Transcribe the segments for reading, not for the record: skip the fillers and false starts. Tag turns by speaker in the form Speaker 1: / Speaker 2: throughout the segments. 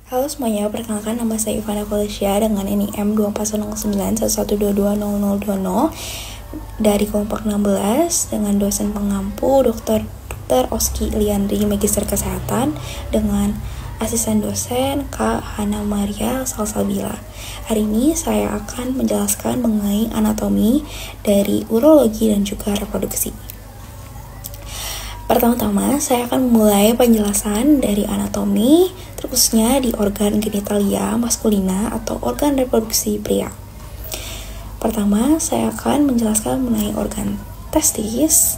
Speaker 1: Halo semuanya, perkenalkan nama saya Ivana Felicia dengan NIM 240911220020 dari kelompok 16 dengan dosen pengampu Dr. Oski Liandri, Magister Kesehatan, dengan asisten dosen Kak Hana Maria Salsabila. Hari ini saya akan menjelaskan mengenai anatomi dari urologi dan juga reproduksi. Pertama-tama, saya akan memulai penjelasan dari anatomi, terkhususnya di organ genitalia maskulina atau organ reproduksi pria. Pertama, saya akan menjelaskan mengenai organ testis,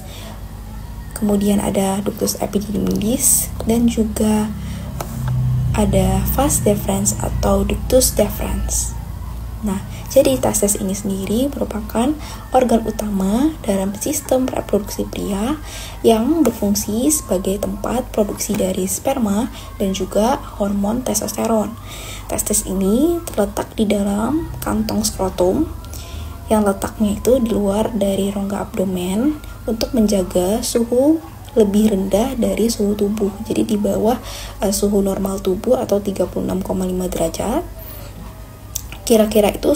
Speaker 1: kemudian ada ductus epididymis, dan juga ada vas deferens atau ductus deferens. Nah, jadi testis ini sendiri merupakan organ utama dalam sistem reproduksi pria yang berfungsi sebagai tempat produksi dari sperma dan juga hormon testosteron. Testis ini terletak di dalam kantong skrotum yang letaknya itu di luar dari rongga abdomen untuk menjaga suhu lebih rendah dari suhu tubuh. Jadi di bawah suhu normal tubuh atau 36,5 derajat. Kira-kira itu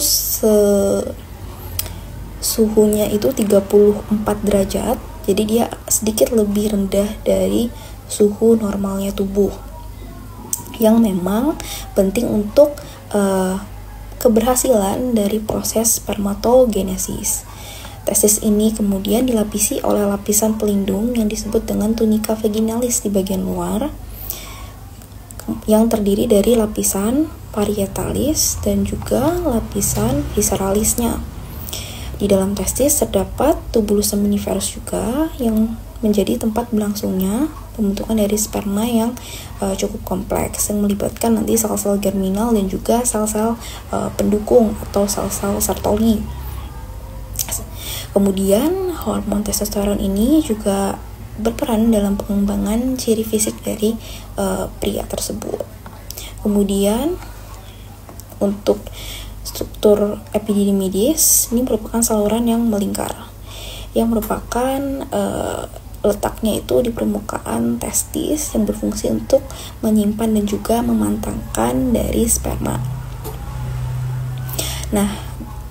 Speaker 1: suhunya itu 34 derajat, jadi dia sedikit lebih rendah dari suhu normalnya tubuh, yang memang penting untuk keberhasilan dari proses spermatogenesis. Testis ini kemudian dilapisi oleh lapisan pelindung yang disebut dengan tunika vaginalis di bagian luar, yang terdiri dari lapisan parietalis dan juga lapisan visceralisnya. Di dalam testis terdapat tubulus seminiferus juga yang menjadi tempat berlangsungnya pembentukan dari sperma yang cukup kompleks, yang melibatkan nanti sel-sel germinal dan juga sel-sel pendukung atau sel-sel Sertoli. Kemudian hormon testosteron ini juga berperan dalam pengembangan ciri fisik dari pria tersebut. Kemudian untuk struktur epididimidis, ini merupakan saluran yang melingkar, yang merupakan letaknya itu di permukaan testis yang berfungsi untuk menyimpan dan juga memantangkan dari sperma. Nah,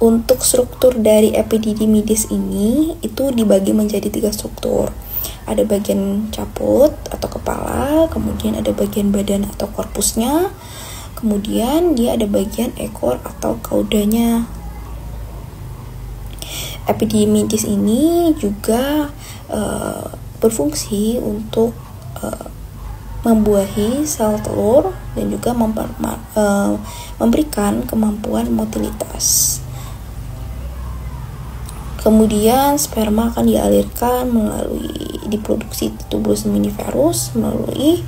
Speaker 1: untuk struktur dari epididimidis ini itu dibagi menjadi 3 struktur. Ada bagian caput atau kepala, kemudian ada bagian badan atau korpusnya, kemudian dia ada bagian ekor atau kaudanya. Epididimidis ini juga berfungsi untuk membuahi sel telur dan juga memberikan kemampuan motilitas. Kemudian sperma akan dialirkan diproduksi tubulus seminiferus melalui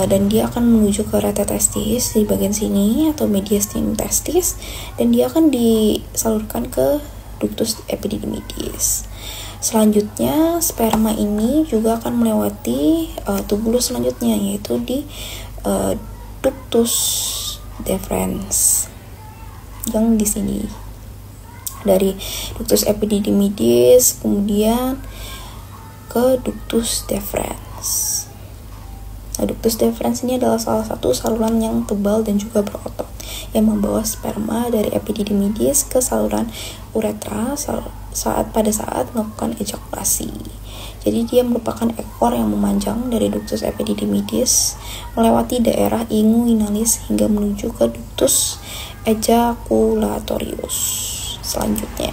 Speaker 1: dan dia akan menuju ke rete testis di bagian sini atau mediastinum testis, dan dia akan disalurkan ke ductus epididymitis. Selanjutnya sperma ini juga akan melewati tubulus selanjutnya, yaitu di ductus deferens yang di sini. Dari ductus epididymitis kemudian ke ductus deferens. Nah, ductus deferens ini adalah salah satu saluran yang tebal dan juga berotot yang membawa sperma dari epididymidis ke saluran uretra pada saat melakukan ejakulasi. Jadi dia merupakan ekor yang memanjang dari ductus epididymidis melewati daerah inguinalis hingga menuju ke ductus ejaculatorius selanjutnya.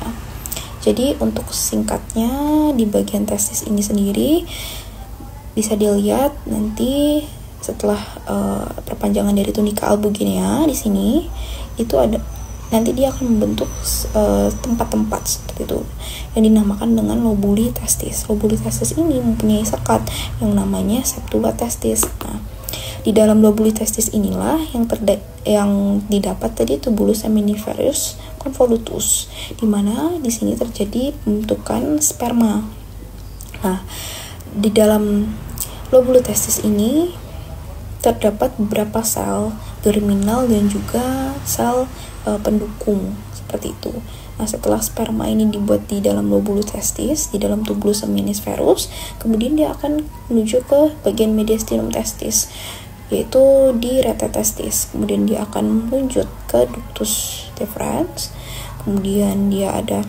Speaker 1: Jadi untuk singkatnya di bagian testis ini sendiri bisa dilihat nanti setelah perpanjangan dari tunika albuginea di sini itu ada, nanti dia akan membentuk tempat-tempat seperti itu yang dinamakan dengan lobuli testis. Lobuli testis ini mempunyai sekat yang namanya septula testis. Nah, di dalam lobuli testis inilah yang didapat tadi tubulus seminiferus convolutus, di mana di sini terjadi pembentukan sperma. Nah, di dalam lobuli testis ini terdapat beberapa sel germinal dan juga sel pendukung seperti itu. Nah, setelah sperma ini dibuat di dalam lobuli testis, di dalam tubulus seminiferus, kemudian dia akan menuju ke bagian mediastinum testis. yaitu di rete testis. Kemudian dia akan melanjut ke ductus deferens, kemudian dia ada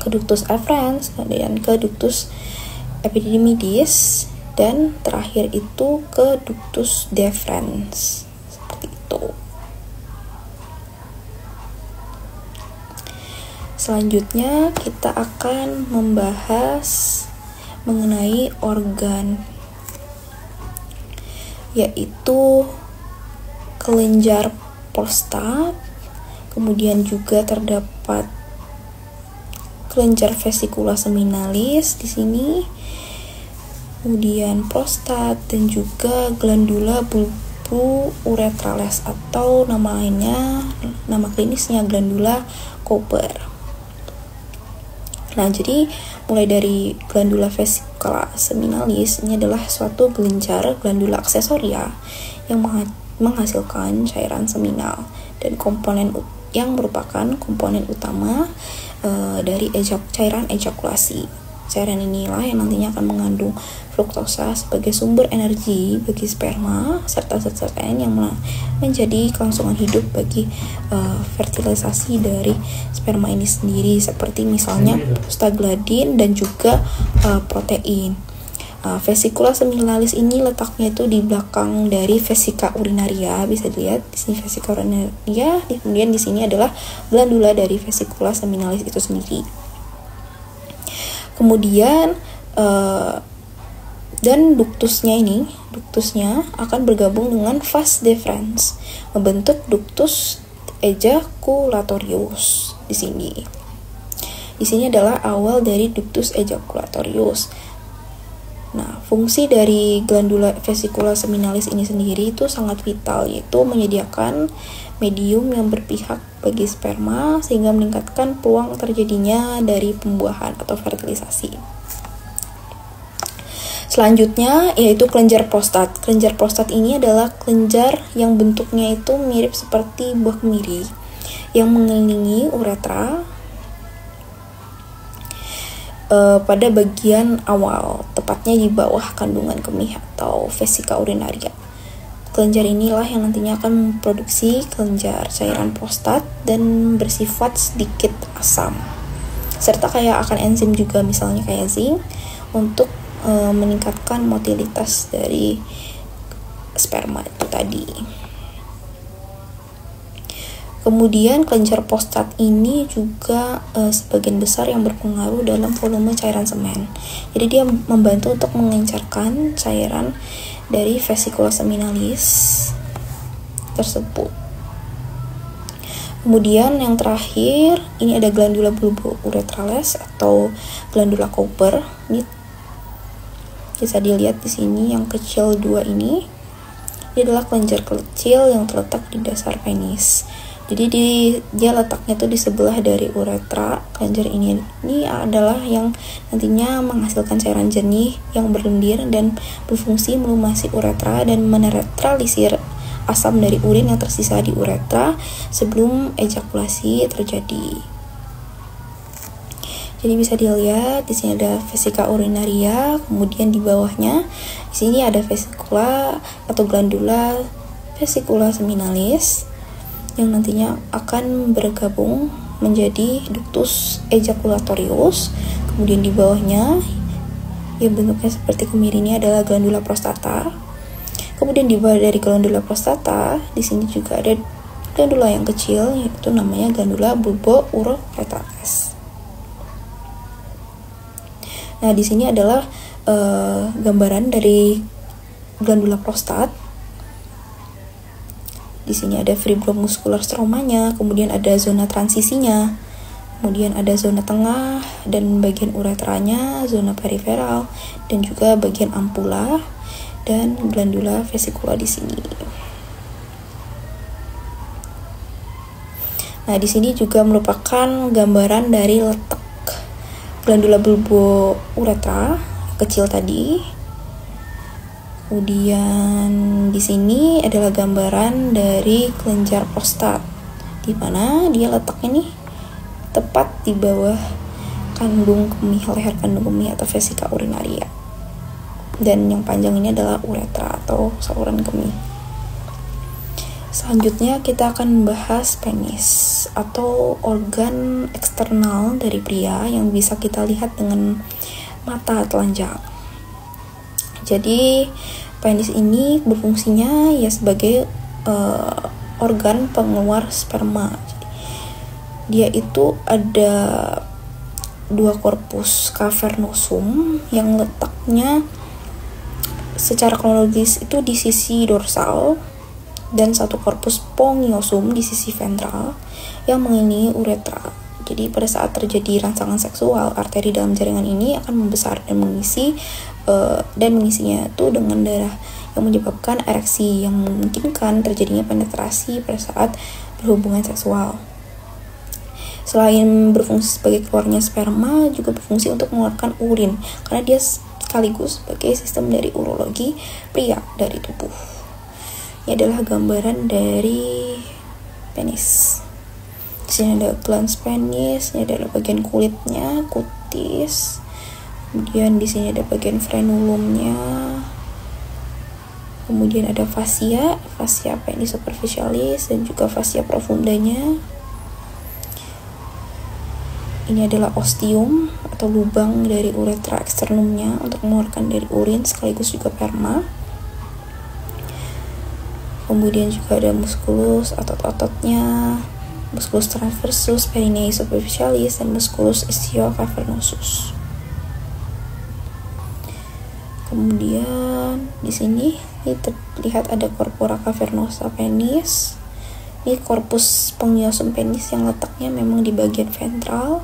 Speaker 1: ke ductus efferens, kemudian ke ductus epididymitis, dan terakhir itu ke ductus deferens. Seperti itu. Selanjutnya kita akan membahas mengenai organ, yaitu kelenjar prostat, kemudian juga terdapat kelenjar vesicula seminalis di sini, kemudian prostat, dan juga glandula bulbo uretrales atau nama lainnya, nama klinisnya glandula Cooper. Nah, jadi mulai dari glandula vesicula seminalis ini adalah suatu kelenjar glandula aksesoria yang menghasilkan cairan seminal dan komponen yang merupakan komponen utama dari cairan ejakulasi. Cairan inilah yang nantinya akan mengandung fruktosa sebagai sumber energi bagi sperma serta zat-zat lain yang menjadi kelangsungan hidup bagi fertilisasi dari sperma ini sendiri, seperti misalnya prostaglandin dan juga protein. Vesicula seminalis ini letaknya itu di belakang dari vesika urinaria, bisa dilihat di sini vesika urinaria, kemudian di sini adalah glandula dari vesicula seminalis itu sendiri. Kemudian dan ductusnya akan bergabung dengan vas deferens, membentuk ductus ejaculatorius di sini. Di sini adalah awal dari ductus ejaculatorius. Nah, fungsi dari glandula vesicula seminalis ini sendiri itu sangat vital, yaitu menyediakan medium yang berpihak bagi sperma sehingga meningkatkan peluang terjadinya dari pembuahan atau fertilisasi. Selanjutnya yaitu kelenjar prostat. Kelenjar prostat ini adalah kelenjar yang bentuknya itu mirip seperti buah kemiri yang mengelilingi uretra pada bagian awal, tepatnya di bawah kandungan kemih atau vesika urinaria. Kelenjar inilah yang nantinya akan memproduksi kelenjar cairan prostat dan bersifat sedikit asam, serta kaya akan enzim juga, misalnya kayak zinc, untuk meningkatkan motilitas dari sperma itu tadi. Kemudian kelenjar prostat ini juga sebagian besar yang berpengaruh dalam volume cairan semen. Jadi dia membantu untuk mengencarkan cairan dari vesicula seminalis tersebut. Kemudian yang terakhir ini ada glandula bulbo uretrales atau glandula Cooper. Ini bisa dilihat di sini yang kecil dua ini. Ini adalah kelenjar kecil yang terletak di dasar penis. Jadi dia letaknya tuh di sebelah dari uretra. Kelenjar ini adalah yang nantinya menghasilkan cairan jernih yang berlendir dan berfungsi melumasi uretra dan menetralisir asam dari urin yang tersisa di uretra sebelum ejakulasi terjadi. Jadi bisa dilihat di sini ada vesika urinaria, kemudian di bawahnya di sini ada vesikula atau glandula vesicula seminalis yang nantinya akan bergabung menjadi ductus ejaculatorius. Kemudian di bawahnya yang bentuknya seperti kemiri ini adalah glandula prostata. Kemudian di bawah dari glandula prostata di sini juga ada glandula yang kecil, yaitu namanya glandula bulbo uretrales. Nah, di sini adalah gambaran dari glandula prostat. Di sini ada fibromuskular stromanya, kemudian ada zona transisinya, kemudian ada zona tengah dan bagian uretranya, zona periferal, dan juga bagian ampula dan glandula vesikula di sini. Nah, di sini juga merupakan gambaran dari letak glandula bulbo uretra kecil tadi. Kemudian di sini adalah gambaran dari kelenjar prostat, di mana dia letaknya nih tepat di bawah kandung kemih, leher kandung kemih atau vesika urinaria. dan yang panjang ini adalah uretra atau saluran kemih. Selanjutnya kita akan membahas penis atau organ eksternal dari pria yang bisa kita lihat dengan mata telanjang. Jadi penis ini berfungsinya ya sebagai organ pengeluar sperma. Jadi, dia itu ada dua korpus cavernosum yang letaknya secara kronologis itu di sisi dorsal dan satu korpus pongiosum di sisi ventral yang mengelilingi uretra. Jadi pada saat terjadi rangsangan seksual, arteri dalam jaringan ini akan membesar dan mengisinya itu dengan darah yang menyebabkan ereksi yang memungkinkan terjadinya penetrasi pada saat berhubungan seksual. Selain berfungsi sebagai keluarnya sperma, juga berfungsi untuk mengeluarkan urin karena dia sekaligus sebagai sistem dari urologi pria dari tubuh. Ini adalah gambaran dari penis. Di sini ada glans penis, ini adalah bagian kulitnya, kutis. Kemudian di sini ada bagian frenulumnya. Kemudian ada fascia penis superficialis dan juga fascia profundanya. Ini adalah ostium atau lubang dari uretra eksternumnya untuk mengeluarkan dari urin sekaligus juga sperma. Kemudian juga ada musculus otot-ototnya, musculus transversus perinei superficialis dan musculus ischiocavernosus. Kemudian di sini terlihat ada corpora cavernosa penis. Ini korpus pongiosum penis yang letaknya memang di bagian ventral,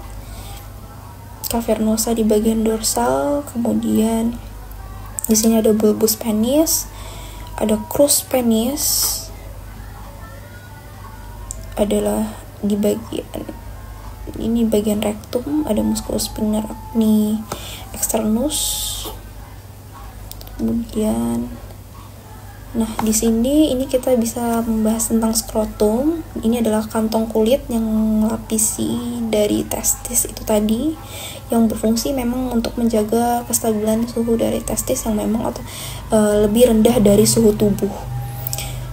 Speaker 1: cavernosa di bagian dorsal. Kemudian di sini ada bulbus penis, ada crus penis adalah di bagian ini bagian rektum, ada musculus sphincter acni externus. Kemudian di sini ini kita bisa membahas tentang skrotum. Ini adalah kantong kulit yang melapisi dari testis itu tadi, yang berfungsi memang untuk menjaga kestabilan suhu dari testis yang memang lebih rendah dari suhu tubuh.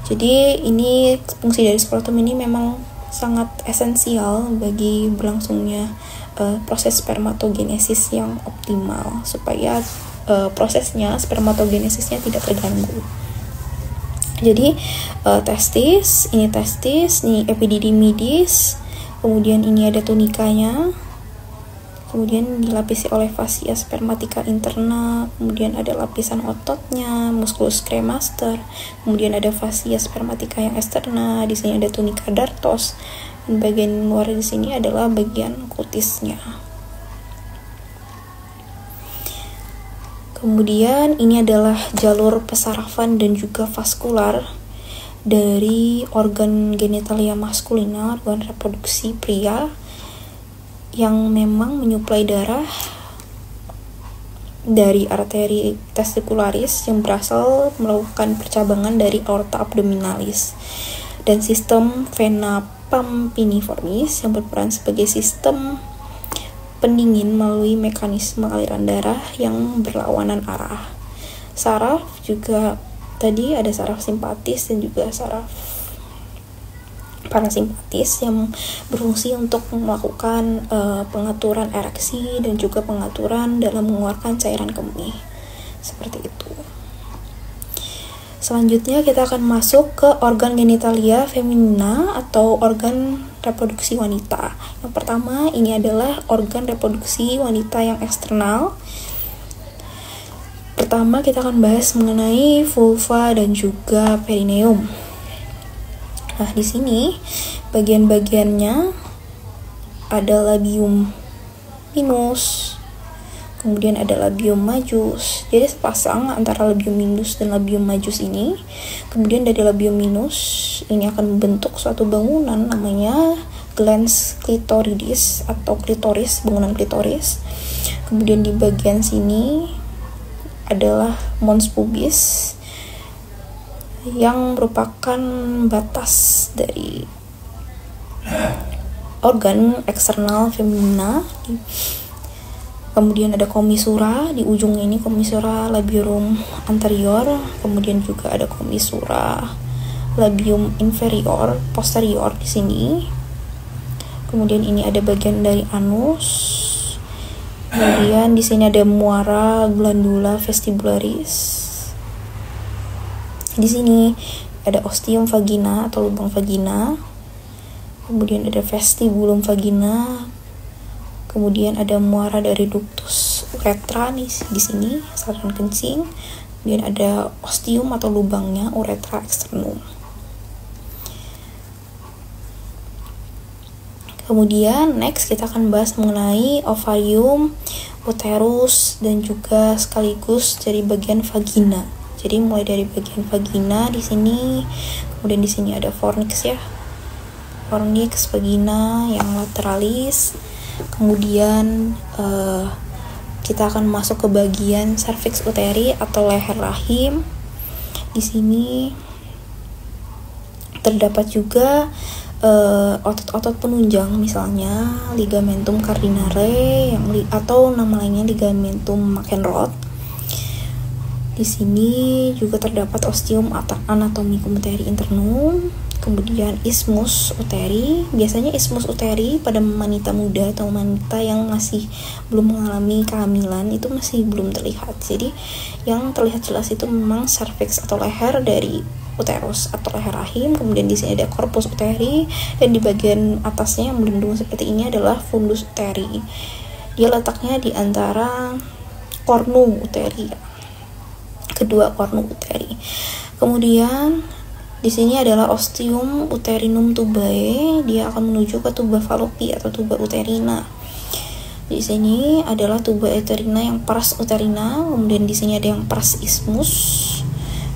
Speaker 1: Jadi ini fungsi dari skrotum ini memang sangat esensial bagi berlangsungnya proses spermatogenesis yang optimal supaya prosesnya spermatogenesisnya tidak terganggu. Jadi testis, ini epididymidis, kemudian ini ada tunikanya, kemudian dilapisi oleh fascia spermatica interna, kemudian ada lapisan ototnya, musculus cremaster, kemudian ada fascia spermatica yang eksterna, di sini ada tunica dartos, dan bagian luar di sini adalah bagian kutisnya. Kemudian ini adalah jalur pesarafan dan juga vaskular dari organ genitalia maskulina, organ reproduksi pria yang memang menyuplai darah dari arteri testicularis yang berasal melakukan percabangan dari aorta abdominalis dan sistem vena pampiniformis yang berperan sebagai sistem pendingin melalui mekanisme aliran darah yang berlawanan arah. Saraf juga tadi ada saraf simpatis dan juga saraf parasimpatis yang berfungsi untuk melakukan pengaturan ereksi dan juga pengaturan dalam mengeluarkan cairan kemih. Seperti itu. Selanjutnya kita akan masuk ke organ genitalia feminina atau organ reproduksi wanita. Yang pertama ini adalah organ reproduksi wanita yang eksternal. Pertama kita akan bahas mengenai vulva dan juga perineum. Nah, di sini bagian-bagiannya ada labium minus, kemudian ada labium majus. Jadi sepasang antara labium minus dan labium majus ini. Kemudian dari labium minus ini akan membentuk suatu bangunan namanya glans clitoridis atau klitoris, bangunan klitoris. Kemudian di bagian sini adalah mons pubis yang merupakan batas dari organ eksternal femina. Kemudian ada commissura di ujung ini, commissura labium anterior. Kemudian juga ada commissura labium inferior posterior di sini. Kemudian ini ada bagian dari anus. Kemudian di sini ada muara glandula vestibularis. Di sini ada ostium vagina atau lubang vagina. Kemudian ada vestibulum vagina. Kemudian ada muara dari ductus uretra di sini, saluran kencing. Kemudian ada ostium atau lubangnya uretra externum. Kemudian next kita akan bahas mengenai ovarium, uterus, dan juga sekaligus dari bagian vagina. Jadi mulai dari bagian vagina di sini, kemudian di sini ada fornix ya, fornix vagina yang lateralis. Kemudian kita akan masuk ke bagian cervix uteri atau leher rahim. Di sini terdapat juga otot-otot penunjang, misalnya ligamentum cardinale atau nama lainnya ligamentum McEnroe. Di sini juga terdapat ostium anatomicum uteri internum. Kemudian isthmus uteri, biasanya isthmus uteri pada wanita muda atau wanita yang masih belum mengalami kehamilan itu masih belum terlihat. Jadi yang terlihat jelas itu memang cervix atau leher dari uterus atau leher rahim. Kemudian di sini ada corpus uteri, dan di bagian atasnya yang melindung seperti ini adalah fundus uteri. Dia letaknya di antara cornu uteri, kedua cornu uteri. Kemudian di sini adalah ostium uterinum tubae, dia akan menuju ke tuba fallopi atau tuba uterina. Di sini adalah tuba uterina yang pars uterina, kemudian di sini ada yang pars isthmus,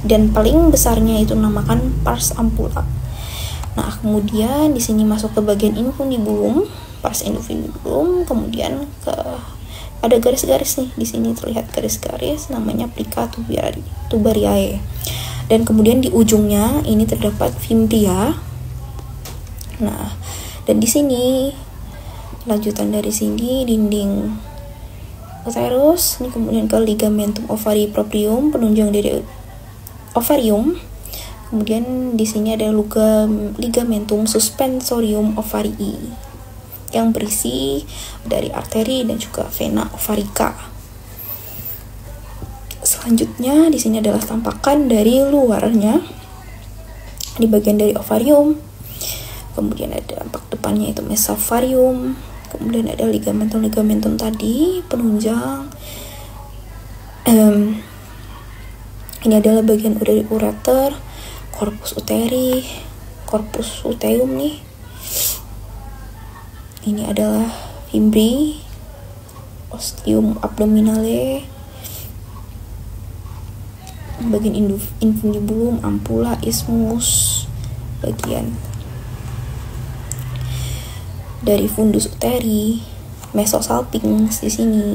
Speaker 1: dan paling besarnya itu namakan pars ampula. Nah, kemudian di sini masuk ke bagian infundibulum, pars infundibulum, kemudian ada garis-garis nih, di sini terlihat garis-garis namanya plica tubariae. Dan kemudian di ujungnya ini terdapat fimbria. Nah, dan di sini lanjutan dari sini dinding uterus, ini kemudian ke ligamentum ovari proprium, penunjang dari ovarium. Kemudian di sini ada ligamentum suspensorium ovarii yang berisi dari arteri dan juga vena ovarica. Selanjutnya di sini adalah tampakan dari luarnya di bagian dari ovarium. Kemudian ada tampak depannya itu mesovarium. Kemudian ada ligamentum tadi penunjang. Ini adalah bagian dari ureter, corpus uteri, corpus luteum nih. Ini adalah fimbri, ostium abdominale, bagian infundibulum, ampula, isthmus, bagian dari fundus uteri, mesosalpinx di sini,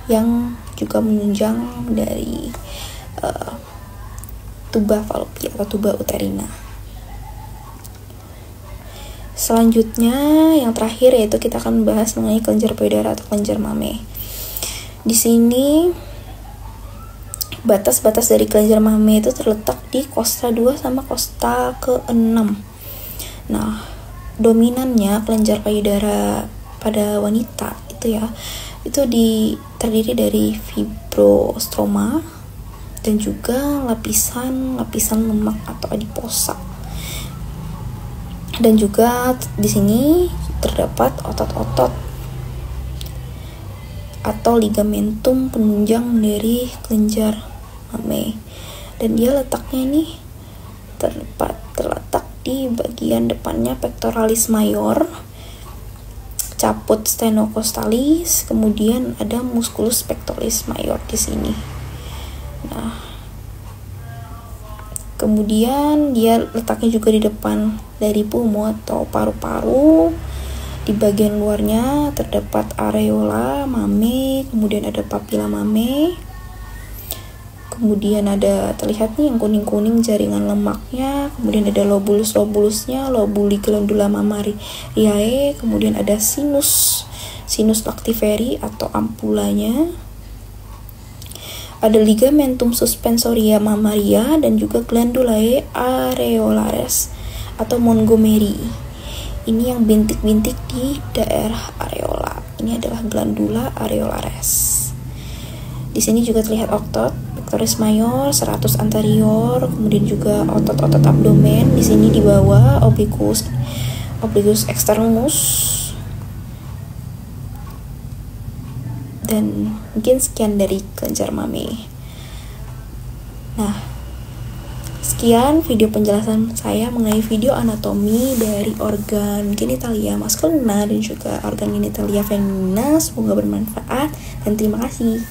Speaker 1: yang juga menunjang dari tuba fallopi atau tuba uterina. Selanjutnya yang terakhir yaitu kita akan membahas mengenai kelenjar payudara atau kelenjar mame. Di sini batas-batas dari kelenjar mame itu terletak di kosta 2 sama kosta ke-6. Nah, dominannya kelenjar payudara pada wanita itu ya, itu terdiri dari fibrostroma dan juga lapisan lemak atau adiposa. Dan juga di sini terdapat otot-otot atau ligamentum penunjang dari kelenjar mame, dan dia letaknya ini terletak di bagian depannya pectoralis mayor, caput stenocostalis, kemudian ada musculus pectoralis mayor di sini. Nah, kemudian dia letaknya juga di depan dari pulmo atau paru-paru. Di bagian luarnya terdapat areola mame, kemudian ada papila mame. Kemudian ada terlihat nih yang kuning-kuning jaringan lemaknya, kemudian ada lobulusnya, lobuli glandula mammariae, kemudian ada sinus sinus lactiveri atau ampulanya, ada ligamentum suspensoria mammaria, dan juga glandulae areolares atau Montgomery. Ini yang bintik-bintik di daerah areola. Ini adalah glandula areolares. Di sini juga terlihat otot pectoris major, serratus anterior, kemudian juga otot-otot abdomen. Di sini di bawah obliquus externus. Dan mungkin sekian dari kelenjar mame. Nah, sekian video penjelasan saya mengenai video anatomi dari organ genitalia maskulina dan juga organ genitalia feminina. Semoga bermanfaat dan terima kasih.